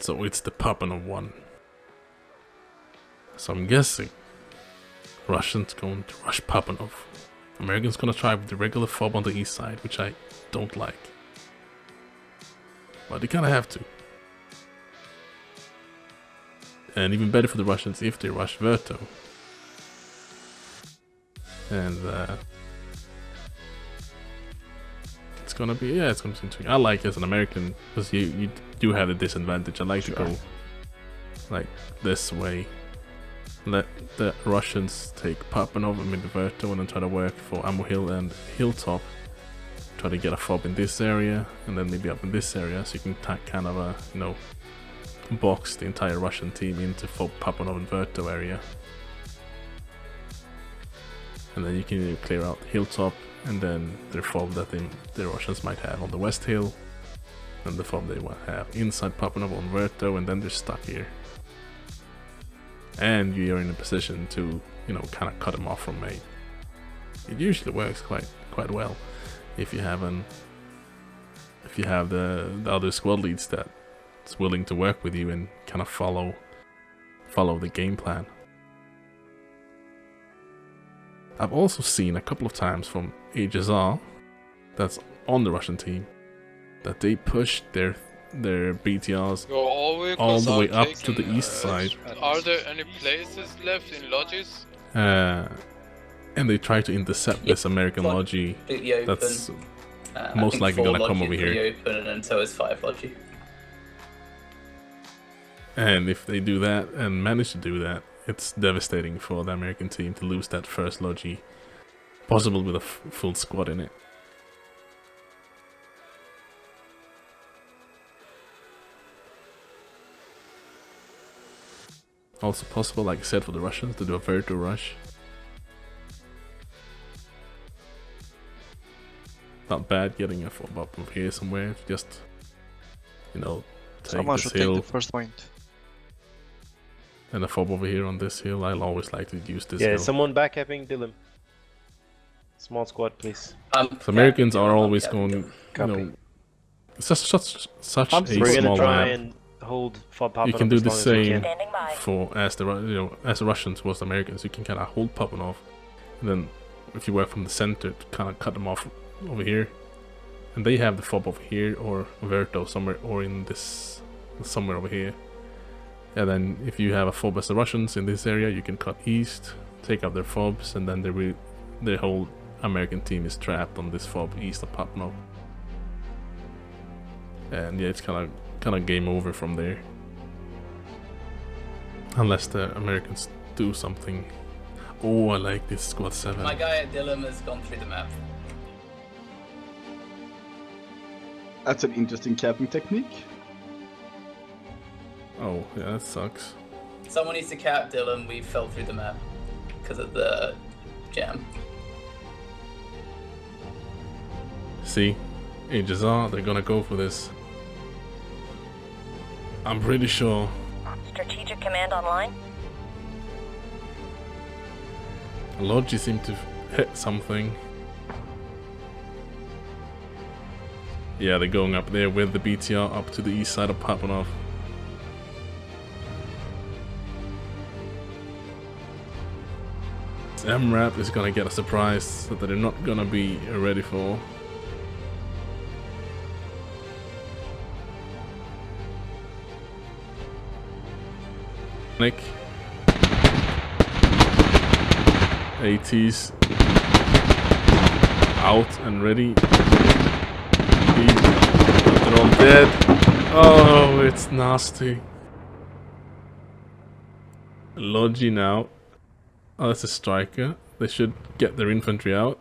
So it's the Papanov one. So I'm guessing Russians going to rush Papanov. Americans gonna try with the regular fob on the east side, which I don't like. But they kinda have to. And even better for the Russians if they rush Verto. And it's gonna be, yeah, it's gonna be interesting. I like as an American, because you do have the disadvantage. I like to go like this way. Let the Russians take Papanov and Verto and then try to work for Ammo Hill and Hilltop. Try to get a fob in this area and then maybe up in this area, so you can kind of box the entire Russian team into fob Papanov and Verto area. And then you can clear out Hilltop and then the fob that the Russians might have on the West Hill, and the fob they will have inside Papanov on Verto, and then they're stuck here. And you're in a position to, kind of cut them off from main. It usually works quite well if you have the other squad leads that's willing to work with you and kind of follow the game plan. I've also seen a couple of times from HSR that's on the Russian team that they push their BTRs all the way up to the east side. Are there any places left in lodges? And they try to intercept this American Logi that's most likely gonna come over here. Open, and so is 5 Logi. And if they do that and manage to do that, it's devastating for the American team to lose that first Logi, possible with a full squad in it. Also possible, like I said, for the Russians to do a Verto rush. Not bad getting a fob up over here somewhere, just, take Someone this should hill. take the first point. And a fob over here on this hill. I'll always like to use this hill. Yeah, someone backcapping Dylan. Small squad, please. So Americans are always going, it's just such a We're gonna small try map. and hold fob Papanov. You can do as the long as we same can. for as the Russians was the Americans. You can kind of hold Papanov, and then if you work from the center, to kind of cut them off over here, and they have the fob over here or Verto somewhere, or in this somewhere over here. And then if you have a fob as the Russians in this area, you can cut east, take out their fobs, and then the whole American team is trapped on this fob east of Papanov. And yeah, it's kind of game over from there, unless the Americans do something. Oh, I like this squad 7. My guy at Dylan has gone through the map. That's an interesting capping technique. Oh, yeah, that sucks. Someone needs to cap Dylan. We fell through the map because of the jam. See, HSR, they're gonna go for this. I'm pretty sure. Strategic command online. Logi seem to hit something. Yeah, they're going up there with the BTR up to the east side of Papanov. MRAP is gonna get a surprise that they're not gonna be ready for. Nick. ATs out and ready. They're all dead. Oh, it's nasty. Logi now. Oh, that's a striker. They should get their infantry out.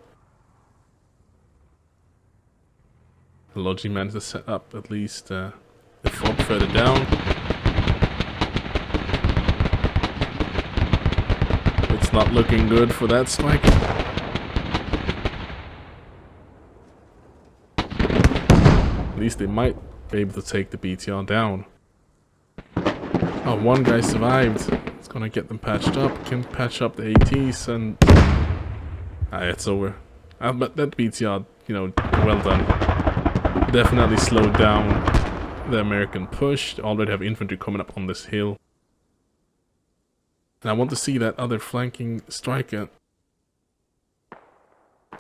Logi managed to set up at least the fob further down. It's not looking good for that strike. At least they might be able to take the BTR down. Oh, one guy survived. It's gonna get them patched up. Can patch up the ATs and... it's over. But that BTR, well done. Definitely slowed down the American push. They already have infantry coming up on this hill. And I want to see that other flanking striker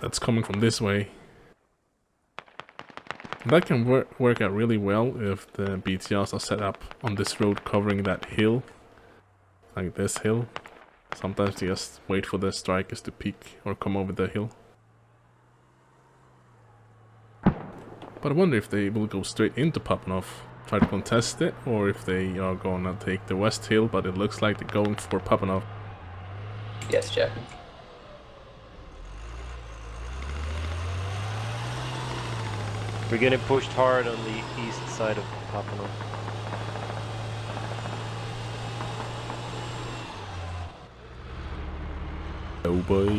that's coming from this way. That can work out really well if the BTRs are set up on this road covering that hill. Like this hill. Sometimes they just wait for the strikers to peek or come over the hill. But I wonder if they will go straight into Papanov, try to contest it, or if they are gonna take the west hill, but it looks like they're going for Papanov. Yes, Jack. We're getting pushed hard on the east side of Papanov. Oh boys.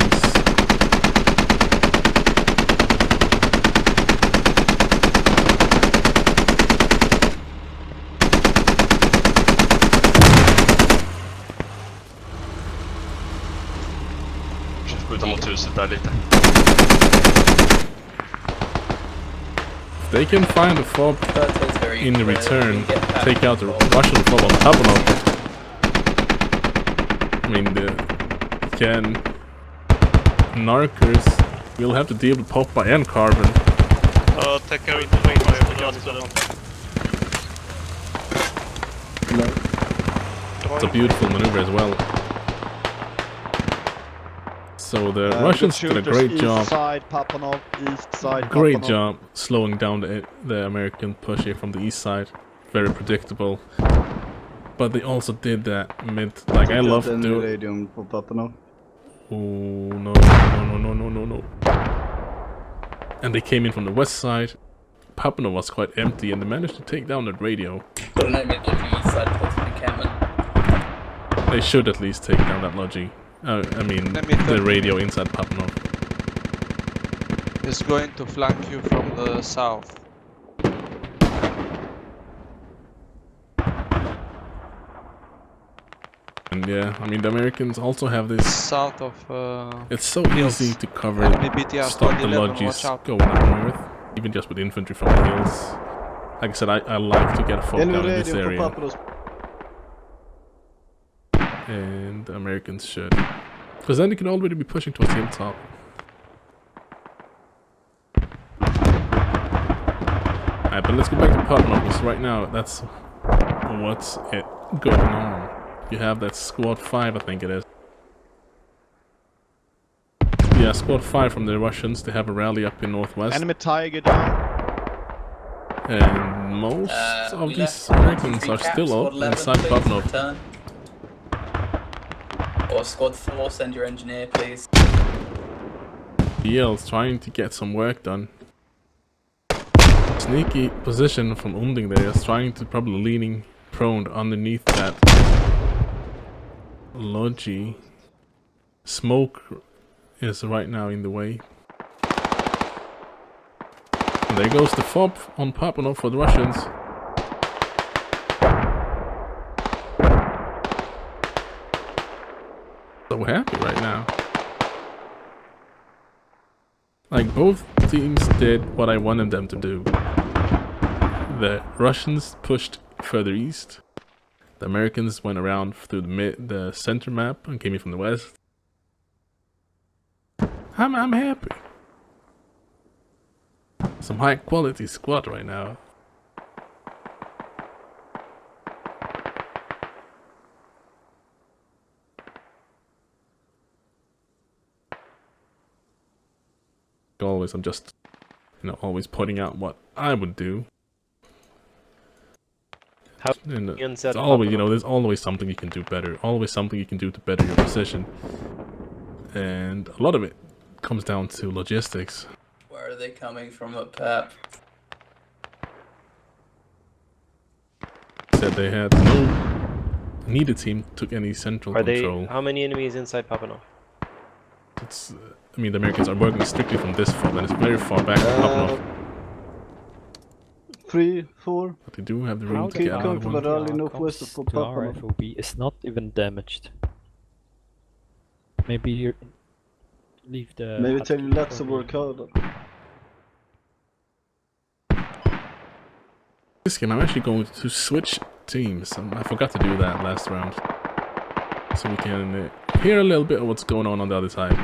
Skjuta mot huset där lite. If they can find a fob Berto's very in clear. return, We get back take out the control. Russian fob on Papanov. I mean, can Narcos will have to deal with Poppa and Carbon. Täcka ut Poppa. It's a beautiful maneuver as well. So the Russians did a great job. Side, Papanov, east side, Great Papanov. job slowing down the American push here from the east side. Very predictable. But they also did that mid. Like I love to do it. Radium på Papanov. Oh no no no no no no no. And they came in from the west side. Papanov was quite empty and they managed to take down that radio. But no, maybe the east side puts the encampment. They should at least take down that logi. I mean the radio inside Papanov. Is going to flank you from the south. And yeah, I mean the Americans also have this. South of It's so hills. easy to cover, Enemy BTR stop the 111, lodges watch out. going up north, even just with infantry from the hills. Like I said, I like to get a fob Enemy down in this radium på area, Papanov. and the Americans should, because then they can already be pushing towards the hilltop. Alright, but let's go back to Papanov, because right now that's what's going on. You have that squad 5, I think it is. Yeah, squad 5 from the Russians. They have a rally up in northwest. Enemy Tiger down. And most of We these left Americans three are caps, still squad up 11, inside please, Papanov. return. Or squad 4, send your engineer, please. BL's trying to get some work done. Sneaky position from Unding there, is trying to probably leaning prone underneath that logi. Smoke is right now in the way. And there goes the fob on Papanov for the Russians. So happy right now. Like both teams did what I wanted them to do. The Russians pushed further east. The Americans went around through the center map and came in from the west. I'm happy. Some high quality squad right now. Always, I'm just, always pointing out what I would do. How And you it's set always, Papanov? there's always something you can do better. Always something you can do to better your position. And a lot of it comes down to logistics. Where are they coming from up Pap? Said they had neither team took any central Are they? control. How many enemies inside Papanov? It's, I mean, the Americans are working strictly from this fob, and it's very far back from Papanov. 3, 4. But they do have the room to Keep get out going of from one. the rally northwest of to Papanov. RFOB is not even damaged. Maybe you leave the. Maybe hut tell keep lots for of me. work out. this game, I'm actually going to switch teams. I forgot to do that last round. So we can hear a little bit of what's going on the other side.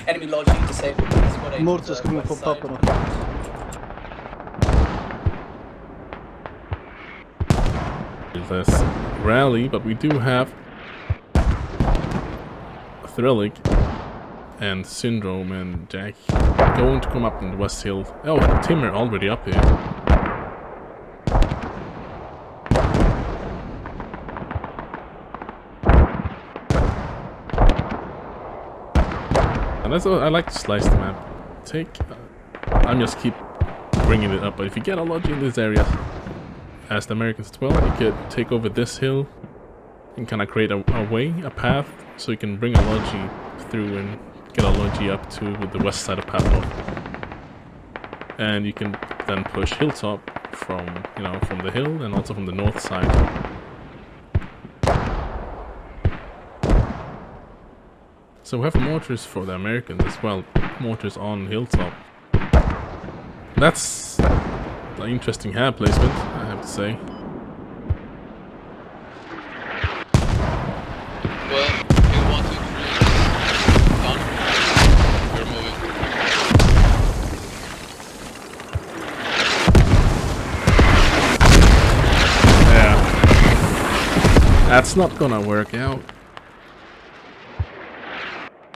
Enemy lodging disabled. Squad 8 Mortars coming west from side. Papano. This rally, but we do have Thrillig and Syndrome and Jack going to come up in the West Hill. Oh, Timmer already up here. And that's what I like to slice the map. I'm just keep bringing it up, but if you get a lodge in this area, as the Americans as well, you could take over this hill and kind of create a path, so you can bring a Logi through and get a Logi up to the west side of Patno. And you can then push Hilltop from the hill and also from the north side. So we have mortars for the Americans as well, mortars on Hilltop. That's an interesting hand placement, I have to say. Well, you want to done? We're moving. Yeah. That's not gonna work out.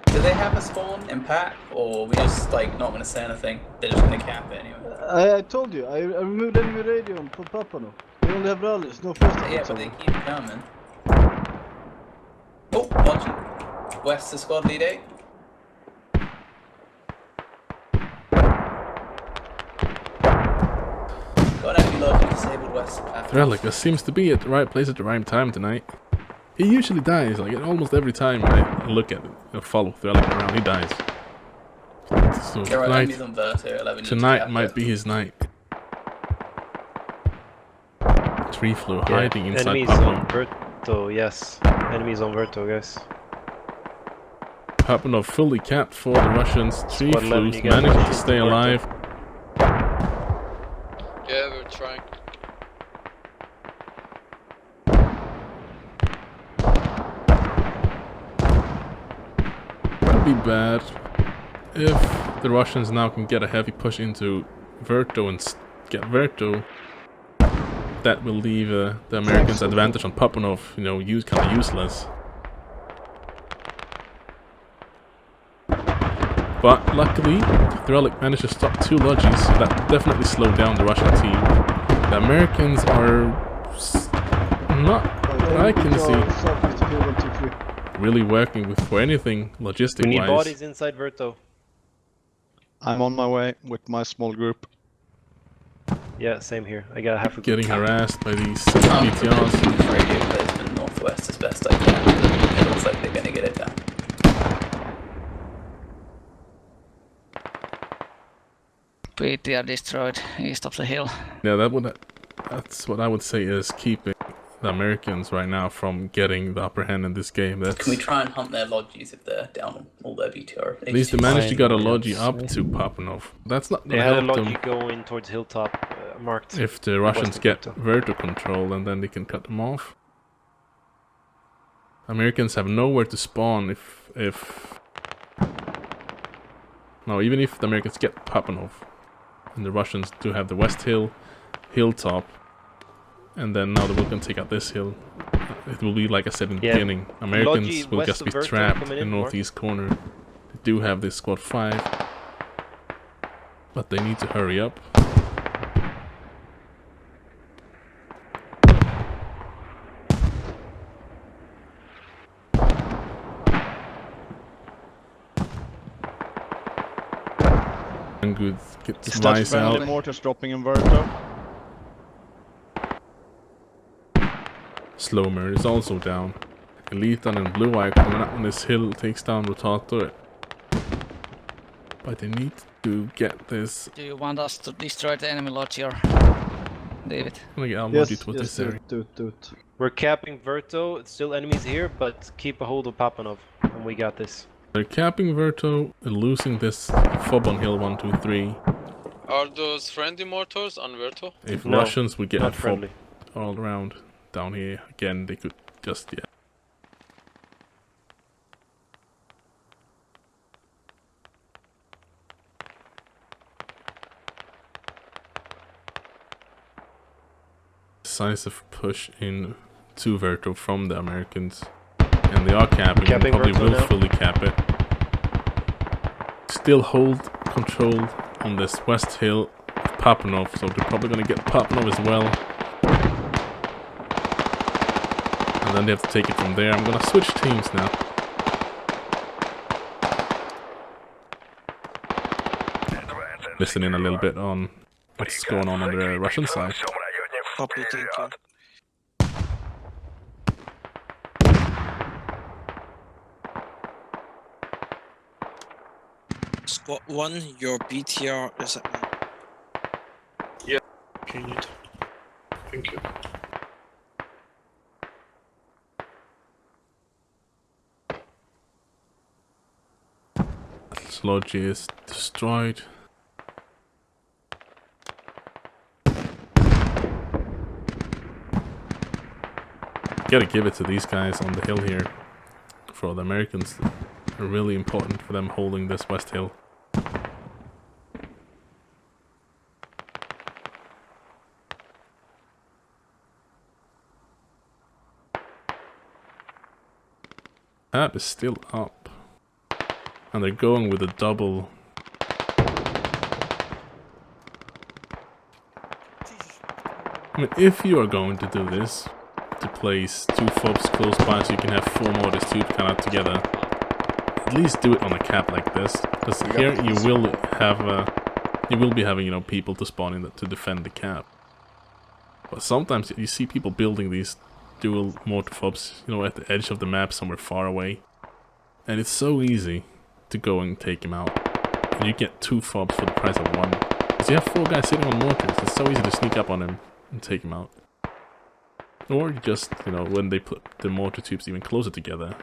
Do they have a spawn in Pat, or we just like not gonna say anything? They're just gonna camp it anyway. I told you, I removed enemy radio from Papano. We only have rallies, no first Yeah, but they keep coming. Oh, watching. West is squad lead 8. Got enemy loading disabled west. Thrillig seems to be at the right place at the right time tonight. He usually dies, like almost every time I look at it, follow Thrillig around, he dies. So There are enemies on Verto 11. tonight might be his night. Tree flew hiding inside enemies Papano. on Verto, yes. Enemies on Verto, guys. Papano fully capped for the Russians. Tree Squad 11, flews you guys managed to want stay Verto? alive. Yeah, we're trying. Would be bad if the Russians now can get a heavy push into Verto and get Verto. That will leave the Americans' advantage on Papanov, kind of useless. But luckily, Thrillig managed to stop 2 Logis, so that definitely slowed down the Russian team. The Americans are not, I can see, really working for anything logistic-wise. We need bodies inside Verto. I'm on my way with my small group. Yeah, same here. I got half a Getting harassed by these I'm BTRs. radio placement northwest as best I can. It looks like they're gonna get it down. BTR destroyed east of the hill. Yeah, that's what I would say is keeping the Americans right now from getting the upper hand in this game. Can we try and hunt their lodges if they're down on all their BTR? At least they managed to get a Logi up to Papanov. That's not They gonna had a help Logi them going towards Hilltop, marked. if the Russians Western get Verto. Verto control, and then they can cut them off. Americans have nowhere to spawn even if the Americans get Papanov, and the Russians do have the West Hill, Hilltop, and then now they can take out this hill. It will be like I said in the beginning. Americans Logi will west just of be Verto trapped coming in in, northeast corner. They do have this squad 5, but they need to hurry up. And good, get Is Rice that friendly out. mortars dropping in Verto? Slomer is also down. Elitan and Blue Eye coming up on this hill takes down Rotator. But they need to get this. Do you want us to destroy the enemy lodge or leave it? I'm gonna get Yes, Almodi to this do area. it. We're capping Verto. It's still enemies here, but keep a hold of Papanov, and we got this. They're capping Verto and losing this fob on hill 1, 2, 3. Are those friendly mortars on Verto? If No, Russians would get a not fob friendly. all around down here, again, they could just, yeah. Decisive push in to Verto from the Americans. And they are capping, Capping probably Verto will now. fully cap it. Still hold control on this west hill of Papanov, so they're probably gonna get Papanov as well. And then they have to take it from there. I'm gonna switch teams now. Listen in a little bit on what's going on the Russian side. Copy, thank you. Squad 1, your BTR is at me. Okay, neat. Thank you. Lodge is destroyed. Gotta give it to these guys on the hill here. For the Americans, are really important for them holding this west hill. App is still up. And they're going with a double. I mean, if you are going to do this, to place 2 fobs close by so you can have 4 mortars tube kind of together, at least do it on a cap like this. Because here you will be having, you know, people to spawn in to defend the cap. But sometimes you see people building these dual mortar fobs, you know, at the edge of the map somewhere far away. And it's so easy to go and take him out. And you get 2 fobs for the price of 1. Because you have 4 guys sitting on mortars, it's so easy to sneak up on him and take him out. Or just, you know, when they put the mortar tubes even closer together.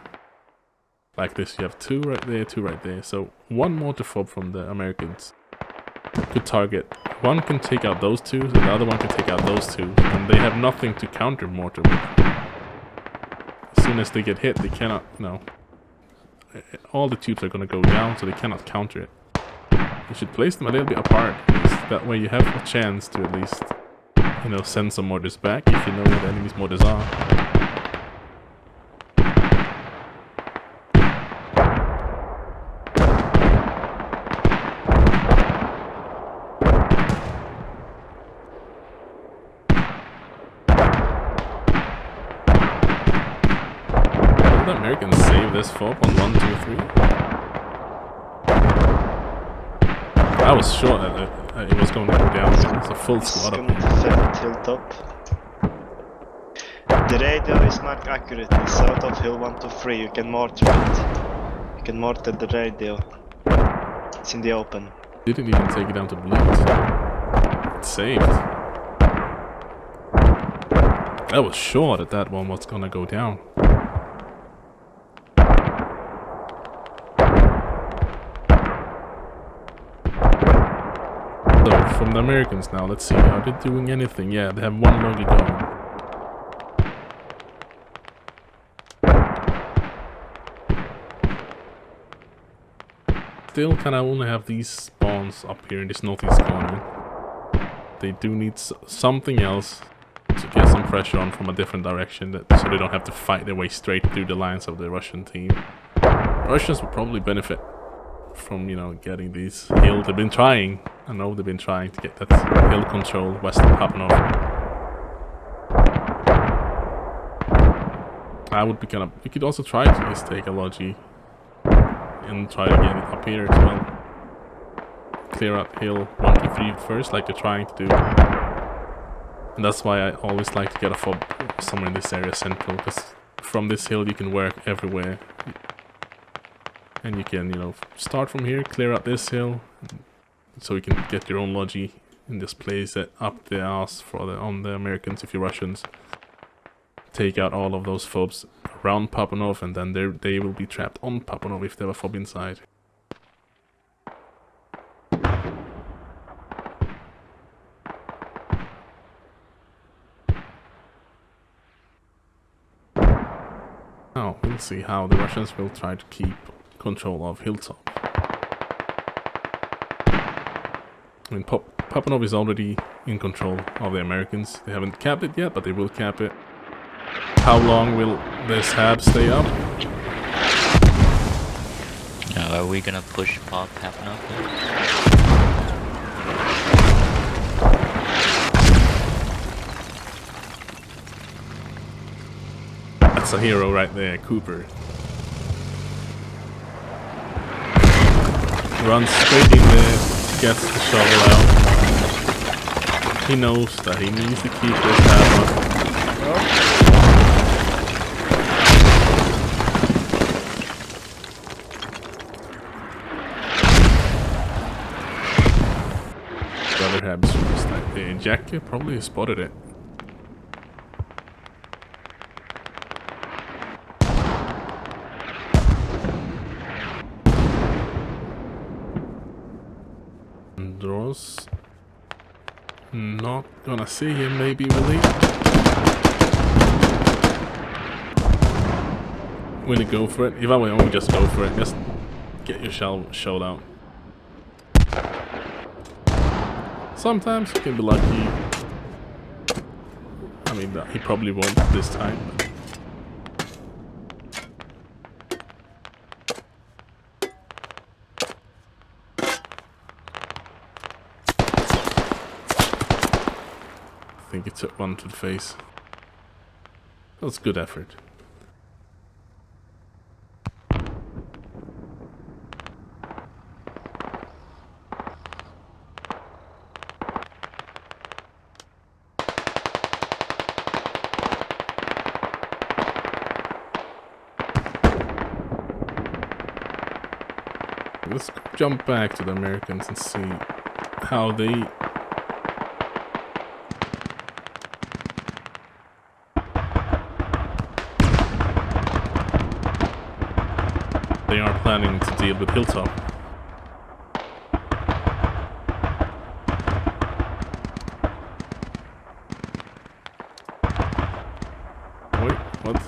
Like this, you have 2 right there, 2 right there. So 1 mortar fob from the Americans could target. One can take out those 2, and the other one can take out those 2. And they have nothing to counter mortar with. As soon as they get hit, they cannot, you know... all the tubes are going to go down, so they cannot counter it. You should place them a little bit apart, that way you have a chance to at least, you know, send some mortars back if you know where the enemy's mortars are. Will the Americans save this fob on 1, 2, 3? I was sure that it was going to go down. It's a full squad up here. Defend hilltop. The radio is marked accurately south of hill 123. You can mortar it. You can mortar the radio. It's in the open. Didn't even take it down to bleed. It's saved. I was sure that that one was gonna go down. So, from the Americans now, let's see, are they doing anything? Yeah, they have 1 logie going. Still kinda only have these spawns up here in this northeast corner. They do need something else to get some pressure on from a different direction, so they don't have to fight their way straight through the lines of the Russian team. Russians would probably benefit from, you know, getting these hills. They've been trying. I know they've been trying to get that hill control west of Papanov. I would be kind of... We could also try to just take a logi and try to get it up here as well. Clear out hill 1, 2, 3 first, like they're trying to do. And that's why I always like to get a fob somewhere in this area central, because from this hill you can work everywhere. And you can, you know, start from here, clear out this hill, so you can get your own logi and just place it up the ass for on the Americans if you're Russians. Take out all of those fobs around Papanov, and then they will be trapped on Papanov if they have a fob inside. Now, we'll see how the Russians will try to keep control of Hilltop. I mean, Papanov is already in control of the Americans. They haven't capped it yet, but they will cap it. How long will this HAB stay up? Now, are we gonna push Papanov? That's a hero right there, Cooper. Runs straight in there, gets the shovel out. He knows that he needs to keep this HAB up. The other HABs just like the Jackie probably spotted it. Draws. Not gonna see him, maybe will he? Will he go for it? If I will, just go for it. Just get your shell out. Sometimes you can be lucky. I mean, he probably won't this time. But I think he took one to the face. That was good effort. Let's jump back to the Americans and see how they are planning to deal with Hilltop. Wait, what?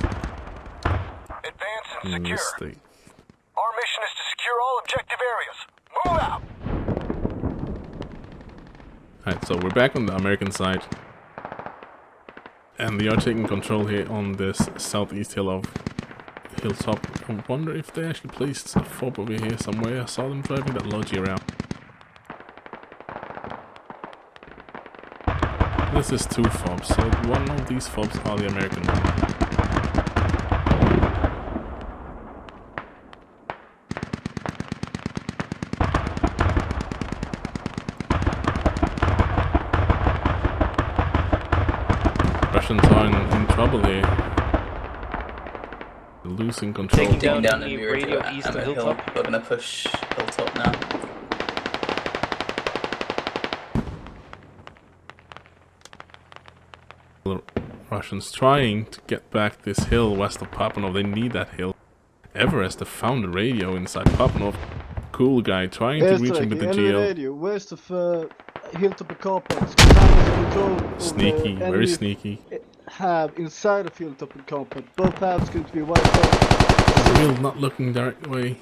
Advance and secure. Mistake. Our mission is to secure all objective areas. Move out! Alright, so we're back on the American side. And they are taking control here on this southeast hill of Hilltop. I wonder if they actually placed a fob over here somewhere. I saw them driving that Logi around. This is 2 fobs, so one of these fobs are the American one. Russians are in trouble here. Losing control. Taking down enemy radio east of Hilltop. We're gonna push Hilltop now. The Russians trying to get back this hill west of Papanov. They need that hill. Everest found a radio inside Papanov. Cool guy trying to reach him with the GL. Radio west of Hilltop and Complex. Sneaky, very sneaky. HAB inside of Hilltop and Complex. Both HABs going to be wiped out. Will not looking direct way.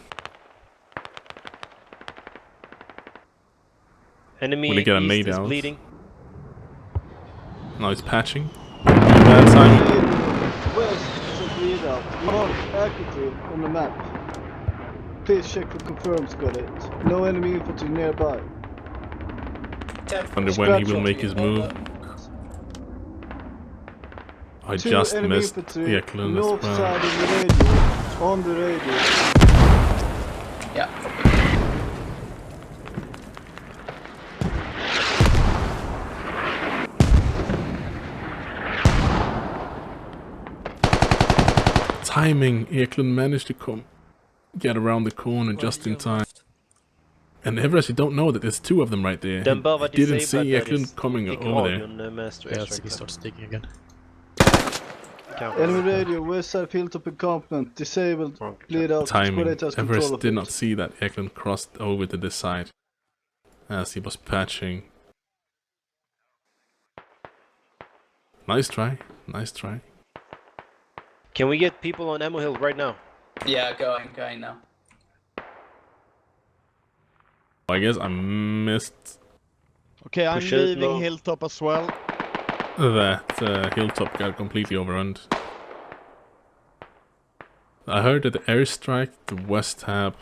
Enemy Will he get a east nade is out? bleeding. Now he's patching. Bad timing. West is a bleed out. Mark accurately on the map. Please check for confirms, got it. No enemy infantry nearby. Wonder when he will make his move. I just missed Eklund as north well. side of the radio. On the radio. Yeah. Timing. Eklund managed to get around the corner just in time. And Everest, you don't know that there's 2 of them right there. Dembava He didn't disabled, see that Eklund is coming Dick over there. Audion, master Yeah, extract. he starts digging again. Enemy radio, west side of Hilltop encampment. Disabled, bleed out. Timing. Squad 8 has control Everest of did it. not see that Eklund crossed over to this side as he was patching. Nice try. Nice try. Can we get people on Ammo Hill right now? Yeah, going now. I guess I missed Okay, I'm Push it, leaving no. Hilltop as well. that Hilltop got completely overrun. I heard that the airstrike the west tab,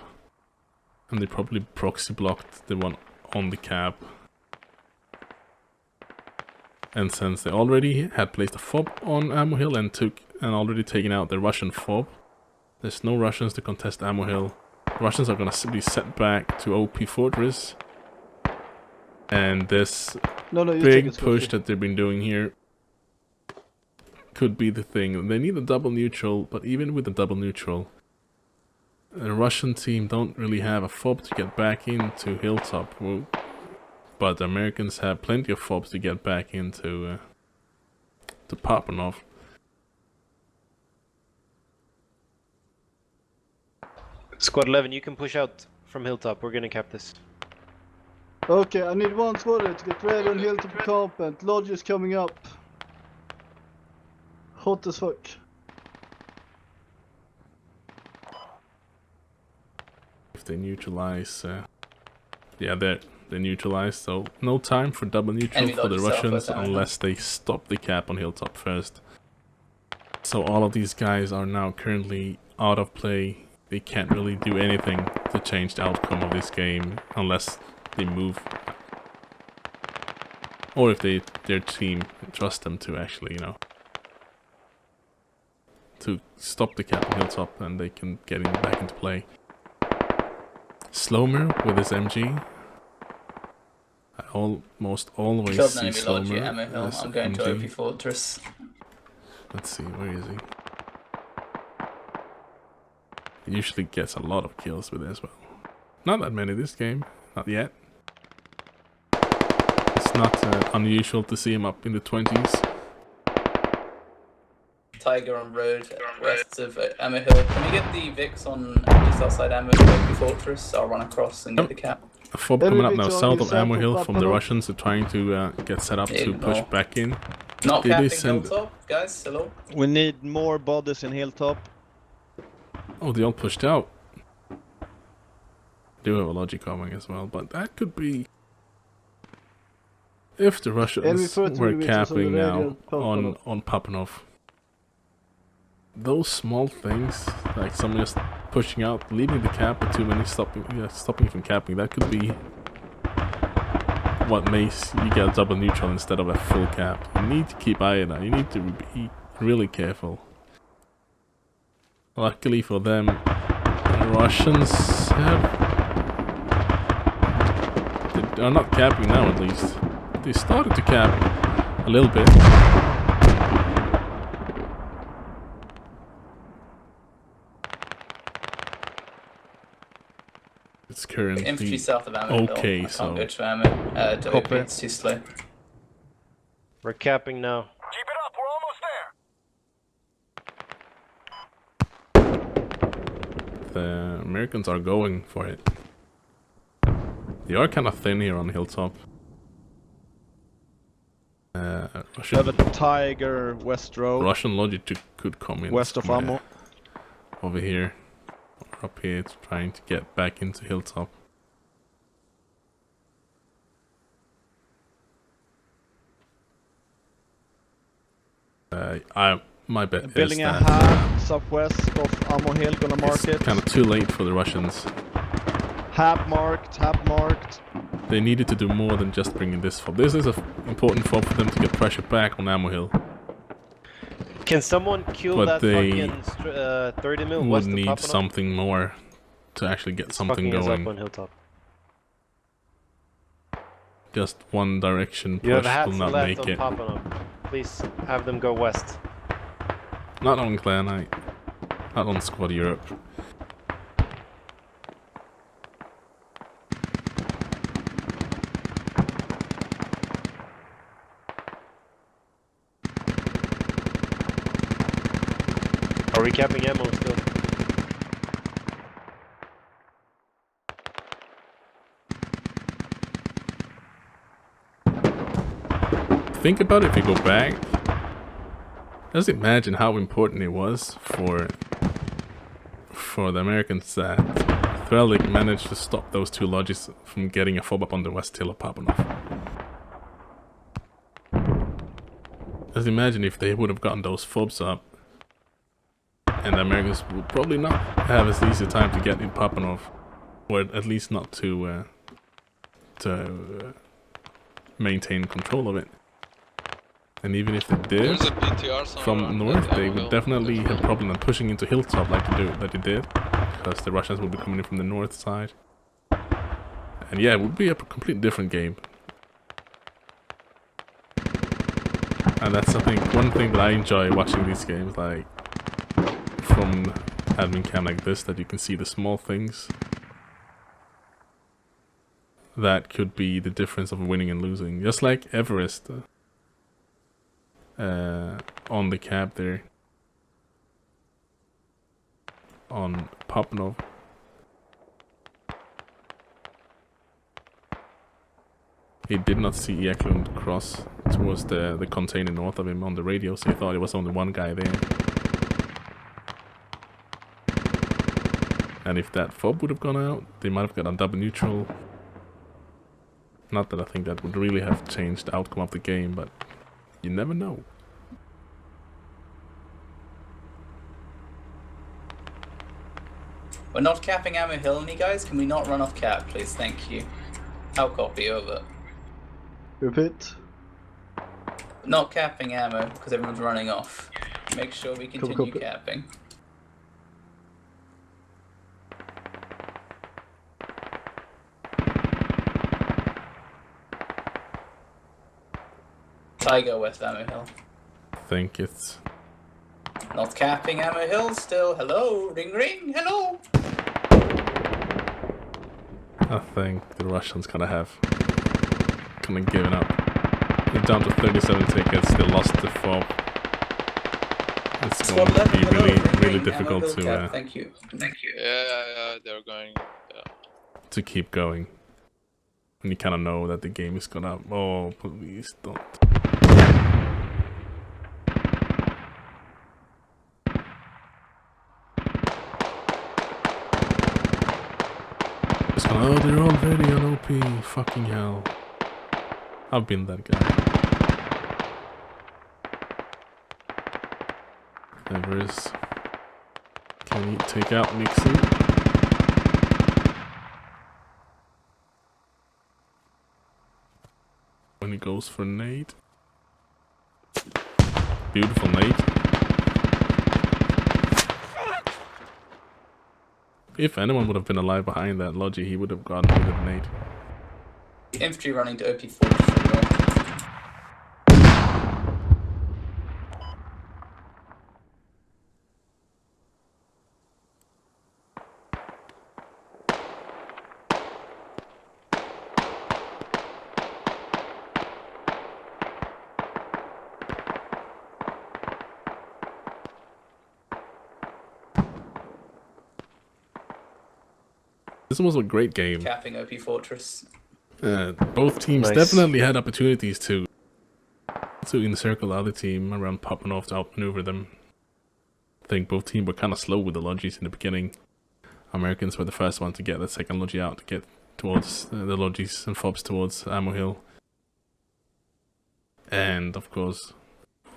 and they probably proxy blocked the one on the cab. And since they already had placed a FOB on Ammo Hill and already taken out the Russian FOB, there's no Russians to contest Ammo Hill. The Russians are gonna be set back to OP Fortress, and this big push that they've been doing here could be the thing. They need a double neutral, but even with a double neutral, the Russian team don't really have a FOB to get back into Hilltop. But the Americans have plenty of FOBs to get back into to Papanov. Squad 11, you can push out from Hilltop. We're gonna cap this. Okay, I need one squadron to get ready on Hilltop encampment. Lodge is coming up. Hot as fuck. If they neutralize, yeah, they're neutralized. So no time for double neutral Enemy for the lodge Russians southwest, unless they stop the cap on Hilltop first. So all of these guys are now currently out of play. They can't really do anything to change the outcome of this game unless they move, or if their team trusts them to actually, you know, to stop the cap on Hilltop, and they can get back into play. Slomer with his MG. I almost always Killed see enemy lodge Slomer at Ammo Hill. as I'm going to MG. OP Fortress. Let's see, where is he? He usually gets a lot of kills with it as well. Not that many this game, not yet. It's not unusual to see him up in the 20s. Tiger on road west of Ammo Hill. Can we get the Vix on just outside Ammo Hill Fortress? I'll run across and get the cap. A FOB coming up now south of Ammo Hill from the Russians. They're trying to get set up to push back in. Not Did they capping send... Hilltop, guys. Hello. We need more bodies in Hilltop. Oh, they all pushed out. Do have a logic coming as well, but that could be if the Russians were capping now on Papanov. Those small things, like someone just pushing out, leaving the cap, but too many stopping from capping, that could be what makes you get a double neutral instead of a full cap. You need to keep eye on that. You need to be really careful. Luckily for them, the Russians they are not capping now, at least. They started to cap a little bit. It's currently Infantry south of Ammo Hill. okay, I can't so go to Ammo. To OP, it's too slow. We're capping now. Keep it up, we're almost there. the Americans are going for it. They are kind of thin here on Hilltop. We have a Tiger West Road. Russian logic could come in west of Ammo. over here or up here, trying to get back into Hilltop. My bet Building is a that hab southwest of Ammo Hill, gonna mark it's it. kind of too late for the Russians. Hab marked, hab marked. They needed to do more than just bringing this fob. This is an important fob for them to get pressure back on Ammo Hill. Can someone kill But that they fucking 30 mil would west of need Papanov? something more to actually get something Fucking is up going. on Hilltop. Just one direction You have push hats will not left make on it. Papanov. Please have them go west. Not on Clan Knight. Not on Squad Europe. Are we capping ammo still? Think about it, if you go back Just imagine how important it was for the Americans that Threllik managed to stop those two lodges from getting a fob up on the west hill of Papanov. Just imagine if they would have gotten those fobs up, and the Americans would probably not have as easy a time to get in Papanov, or at least not to maintain control of it. And even if they did, There's a BTR from north, they would definitely have problem in pushing into Hilltop like they did, because the Russians would be coming in from the north side. And yeah, it would be a completely different game. And that's, I think, one thing that I enjoy watching these games, like, from admin cam like this, that you can see the small things that could be the difference of winning and losing. Just like Everest on the cab there on Papanov. He did not see Eklund cross towards the container north of him on the radio, so he thought it was only one guy there. And if that fob would have gone out, they might have got on double neutral. Not that I think that would really have changed the outcome of the game, but you never know. We're not capping Ammo Hill, any guys? Can we not run off cap, please? Thank you. I'll copy over. Repeat. Not capping ammo because everyone's running off. Make sure we continue capping. Tiger West Ammo Hill. I think it's Not capping Ammo Hill still. Hello, ring ring. Hello. I think the Russians kind of given up. They're down to 37 tickets. They lost the fob. It's going to be really difficult to. Thank you. Thank you. Yeah, they're going. To keep going. And you kind of know that the game is gonna. Oh, please don't. It's gonna. Oh, they're already on OP. Fucking hell. I've been that guy. Everest. Can you take out Nixon? When he goes for nade. Beautiful nade. If anyone would have been alive behind that Logi, he would have gotten with a nade. Infantry running to OP4 from north. This was a great game. Capping OP Fortress. Both teams definitely had opportunities to encircle the other team around Papanov to outmaneuver them. I think both teams were kind of slow with the Logis in the beginning. Americans were the first one to get the second Logi out to get towards the Logis and fobs towards Ammo Hill. And of course,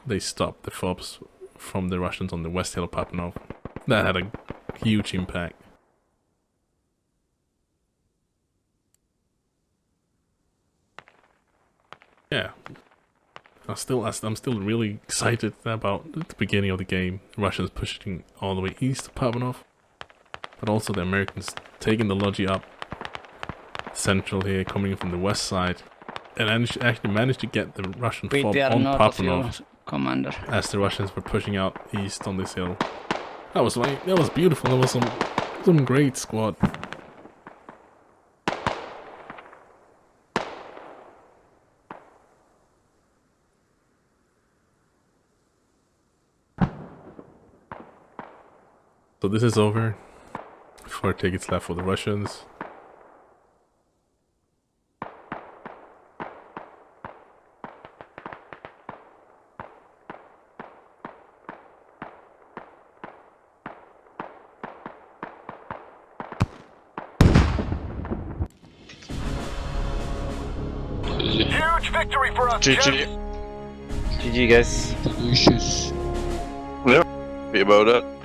they stopped the fobs from the Russians on the west hill of Papanov. That had a huge impact. Yeah, I'm still really excited about the beginning of the game. The Russians pushing all the way east to Papanov, but also the Americans taking the Logi up central here, coming in from the west side, and actually managed to get the Russian fob on Papanov, Commander. as the Russians were pushing out east on this hill. That was beautiful. That was some great squad. So this is over. 4 tickets left for the Russians. Huge victory for us, gents. GG guys. Delicious. Happy about that.